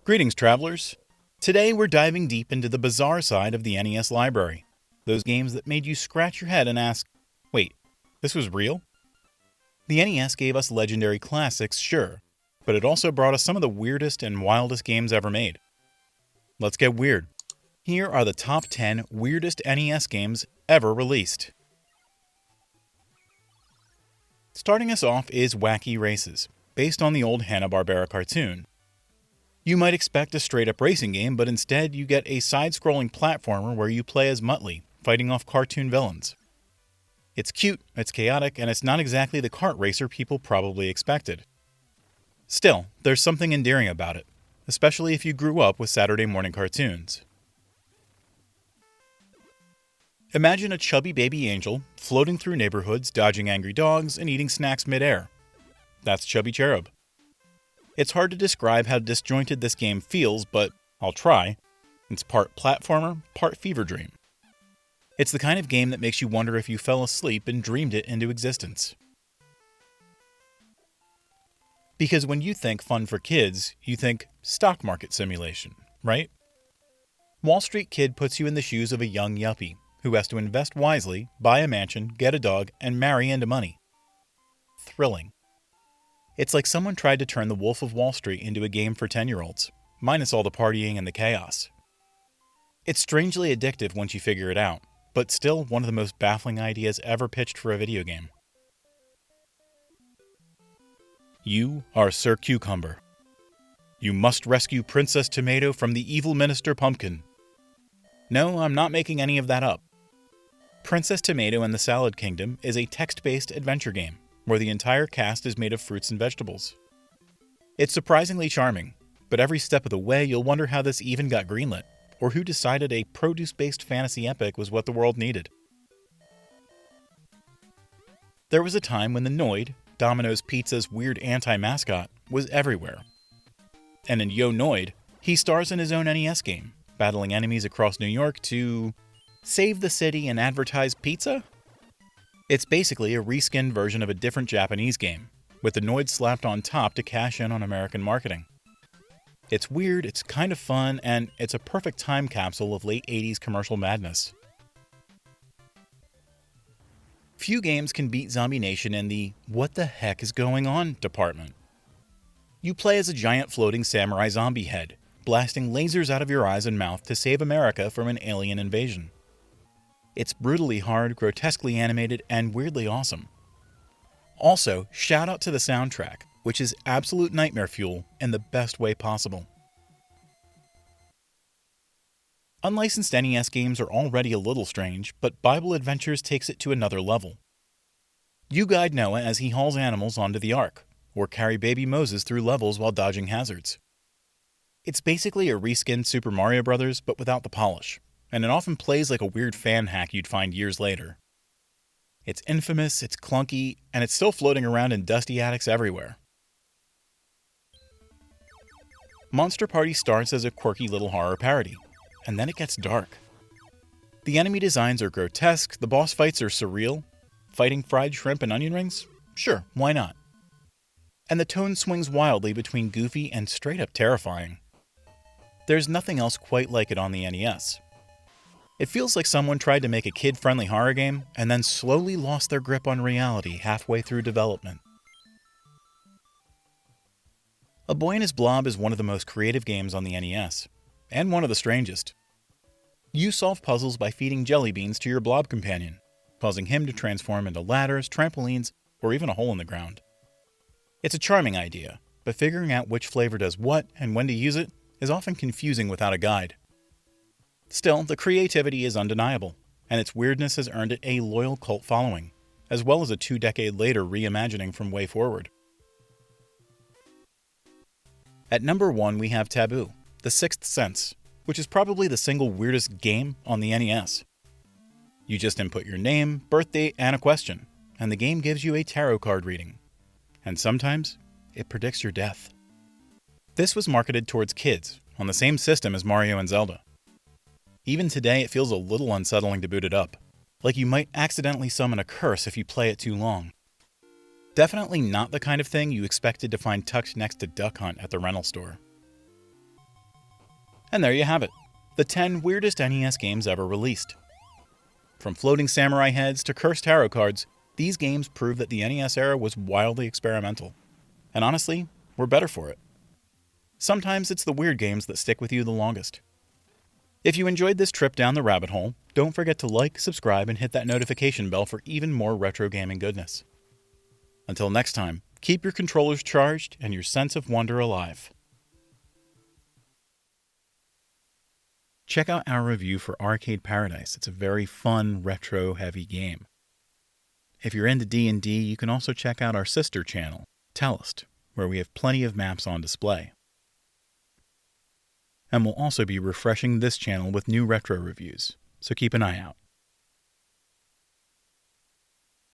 Greetings, travelers! Today we're diving deep into the bizarre side of the NES library. Those games that made you scratch your head and ask, wait, this was real? The NES gave us legendary classics, sure, but it also brought us some of the weirdest and wildest games ever made. Let's get weird. Here are the top 10 weirdest NES games ever released. Starting us off is Wacky Races, based on the old Hanna-Barbera cartoon. You might expect a straight-up racing game, but instead you get a side-scrolling platformer where you play as Muttley, fighting off cartoon villains. It's cute, it's chaotic, and it's not exactly the kart racer people probably expected. Still, there's something endearing about it, especially if you grew up with Saturday morning cartoons. Imagine a chubby baby angel floating through neighborhoods, dodging angry dogs, and eating snacks mid-air. That's Chubby Cherub. It's hard to describe how disjointed this game feels, but I'll try. It's part platformer, part fever dream. It's the kind of game that makes you wonder if you fell asleep and dreamed it into existence. Because when you think fun for kids, you think stock market simulation, right? Wall Street Kid puts you in the shoes of a young yuppie who has to invest wisely, buy a mansion, get a dog, and marry into money. Thrilling. It's like someone tried to turn The Wolf of Wall Street into a game for 10-year-olds, minus all the partying and the chaos. It's strangely addictive once you figure it out, but still one of the most baffling ideas ever pitched for a video game. You are Sir Cucumber. You must rescue Princess Tomato from the evil Minister Pumpkin. No, I'm not making any of that up. Princess Tomato and the Salad Kingdom is a text-based adventure game, where the entire cast is made of fruits and vegetables. It's surprisingly charming, but every step of the way you'll wonder how this even got greenlit, or who decided a produce-based fantasy epic was what the world needed. There was a time when the Noid, Domino's Pizza's weird anti-mascot, was everywhere. And in Yon Noid, he stars in his own NES game, battling enemies across New York to save the city and advertise pizza? It's basically a reskinned version of a different Japanese game, with the Noid slapped on top to cash in on American marketing. It's weird, it's kind of fun, and it's a perfect time capsule of late 80s commercial madness. Few games can beat Zombie Nation in the "what the heck is going on" department. You play as a giant floating samurai zombie head, blasting lasers out of your eyes and mouth to save America from an alien invasion. It's brutally hard, grotesquely animated, and weirdly awesome. Also, shout out to the soundtrack, which is absolute nightmare fuel in the best way possible. Unlicensed NES games are already a little strange, but Bible Adventures takes it to another level. You guide Noah as he hauls animals onto the ark, or carry baby Moses through levels while dodging hazards. It's basically a reskinned Super Mario Bros., but without the polish, and it often plays like a weird fan hack you'd find years later. It's infamous, it's clunky, and it's still floating around in dusty attics everywhere. Monster Party starts as a quirky little horror parody, and then it gets dark. The enemy designs are grotesque, the boss fights are surreal. Fighting fried shrimp and onion rings? Sure, why not? And the tone swings wildly between goofy and straight up terrifying. There's nothing else quite like it on the NES. It feels like someone tried to make a kid-friendly horror game and then slowly lost their grip on reality halfway through development. A Boy and His Blob is one of the most creative games on the NES, and one of the strangest. You solve puzzles by feeding jelly beans to your blob companion, causing him to transform into ladders, trampolines, or even a hole in the ground. It's a charming idea, but figuring out which flavor does what and when to use it is often confusing without a guide. Still, the creativity is undeniable, and its weirdness has earned it a loyal cult following, as well as a 2-decade-later reimagining from Way Forward. At number 1 we have Taboo, The Sixth Sense, which is probably the single weirdest game on the NES. You just input your name, birth date, and a question, and the game gives you a tarot card reading. And sometimes, it predicts your death. This was marketed towards kids, on the same system as Mario and Zelda. Even today, it feels a little unsettling to boot it up, like you might accidentally summon a curse if you play it too long. Definitely not the kind of thing you expected to find tucked next to Duck Hunt at the rental store. And there you have it, the 10 weirdest NES games ever released. From floating samurai heads to cursed tarot cards, these games prove that the NES era was wildly experimental. And honestly, we're better for it. Sometimes it's the weird games that stick with you the longest. If you enjoyed this trip down the rabbit hole, don't forget to like, subscribe, and hit that notification bell for even more retro gaming goodness. Until next time, keep your controllers charged and your sense of wonder alive. Check out our review for Arcade Paradise. It's a very fun, retro-heavy game. If you're into D&D, you can also check out our sister channel, Tellist, where we have plenty of maps on display. And we'll also be refreshing this channel with new retro reviews, so keep an eye out.